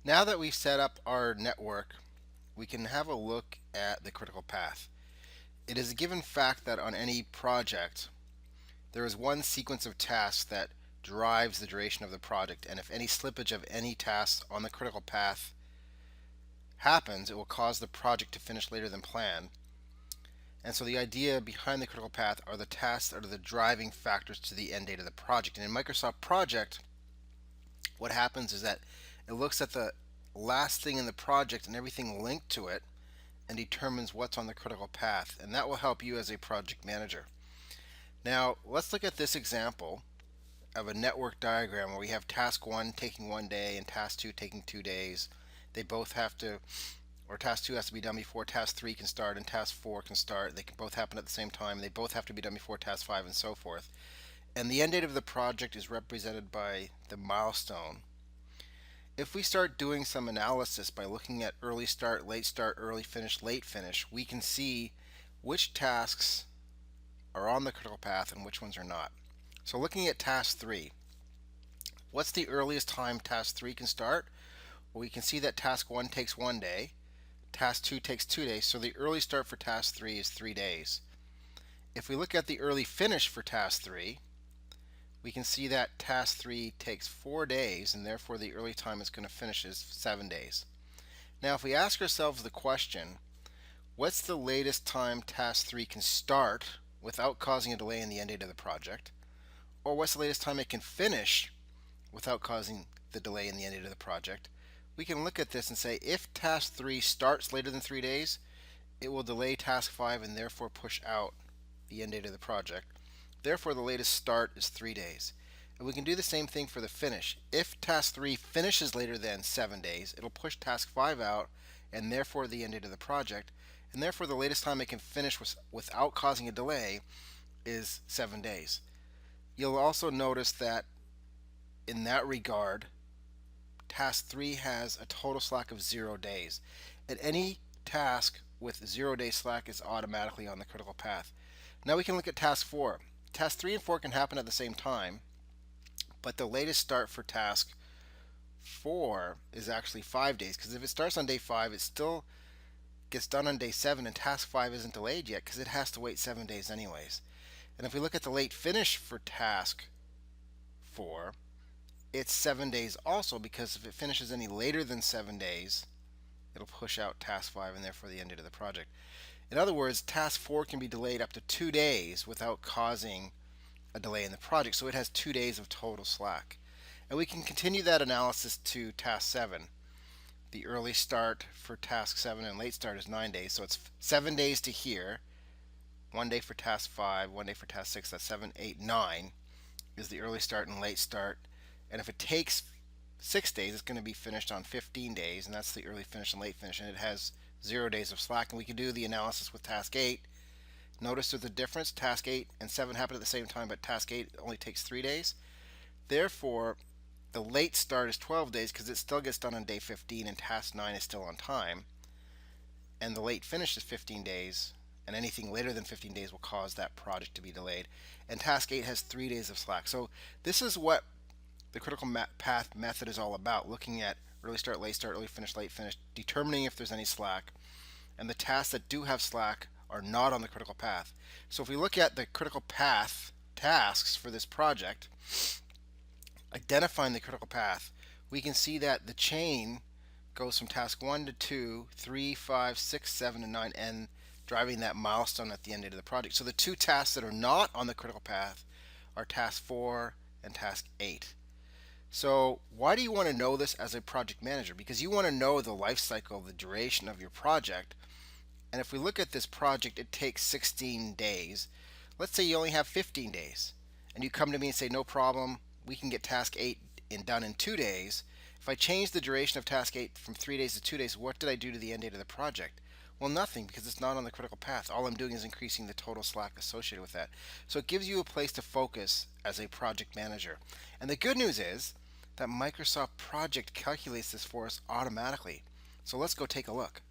Now that we've set up our network, we can have a look at the critical path. It is a given fact that on any project, there is one sequence of tasks that drives the duration of the project, and if any slippage of any tasks on the critical path happens, it will cause the project to finish later than planned. And so the idea behind the critical path are the tasks that are the driving factors to the end date of the project. And in Microsoft Project, what happens is that it looks at the last thing in the project and everything linked to it and determines what's on the critical path. And that will help you as a project manager. Now, let's look at this example of a network diagram where we have task 1 taking 1 day and task 2 taking 2 days. They both have to, or task 2 has to be done before task 3 can start and task 4 can start. They can both happen at the same time. They both have to be done before task 5 and so forth. And the end date of the project is represented by the milestone. If we start doing some analysis by looking at early start, early finish, late finish, we can see which tasks are on the critical path and which ones are not. So looking at task 3, what's the earliest time task 3 can start? Well, we can see that task 1 takes 1 day, task 2 takes 2 days, so the early start for task 3 is 3 days. If we look at the early finish for task 3, we can see that task 3 takes 4 days, and therefore the early time it's going to finish is 7 days. Now, if we ask ourselves the question, what's the latest time task 3 can start without causing a delay in the end date of the project? Or what's the latest time it can finish without causing the delay in the end date of the project? We can look at this and say if task 3 starts later than 3 days, it will delay task 5 and therefore push out the end date of the project. Therefore, the latest start is 3 days. And we can do the same thing for the finish. If task 3 finishes later than 7 days, it'll push task 5 out and therefore the end date of the project. And therefore, the latest time it can finish without causing a delay is 7 days. You'll also notice that in that regard, task 3 has a total slack of 0 days. And any task with 0 day slack is automatically on the critical path. Now we can look at task 4. Task 3 and 4 can happen at the same time, but the latest start for task 4 is actually 5 days, because if it starts on day 5, it still gets done on day 7, and task 5 isn't delayed yet because it has to wait 7 days anyways. And if we look at the late finish for task 4, it's 7 days also, because if it finishes any later than 7 days, it'll push out task 5 and therefore the end date of the project. In other words, task 4 can be delayed up to 2 days without causing a delay in the project, so it has 2 days of total slack. And we can continue that analysis to task 7. The early start for task 7 and late start is 9 days, so it's 7 days to here, 1 day for task 5, 1 day for task 6, that's 7, 8, 9 is the early start and late start. And if it takes 6 days, it's going to be finished on 15 days, and that's the early finish and late finish, and it has 0 days of slack. And we can do the analysis with task 8. Notice there's a difference. Task 8 and 7 happen at the same time, but task 8 only takes 3 days. Therefore, the late start is 12 days because it still gets done on day 15, and task 9 is still on time. And the late finish is 15 days, and anything later than 15 days will cause that project to be delayed. And task 8 has 3 days of slack. So this is what the critical path method is all about, looking at early start, early finish, late finish, determining if there's any slack, and the tasks that do have slack are not on the critical path. So if we look at the critical path tasks for this project, identifying the critical path, we can see that the chain goes from task 1 to 2, 3, 5, 6, 7, and 9, and driving that milestone at the end of the project. So the two tasks that are not on the critical path are task 4 and task 8. So why do you want to know this as a project manager? Because you want to know the life cycle, the duration of your project. And if we look at this project, it takes 16 days. Let's say you only have 15 days. And you come to me and say, no problem, we can get task 8 done in 2 days. If I change the duration of task 8 from 3 days to 2 days, what did I do to the end date of the project? Well, nothing, because it's not on the critical path. All I'm doing is increasing the total slack associated with that. So it gives you a place to focus as a project manager. And the good news is that Microsoft Project calculates this for us automatically. So let's go take a look.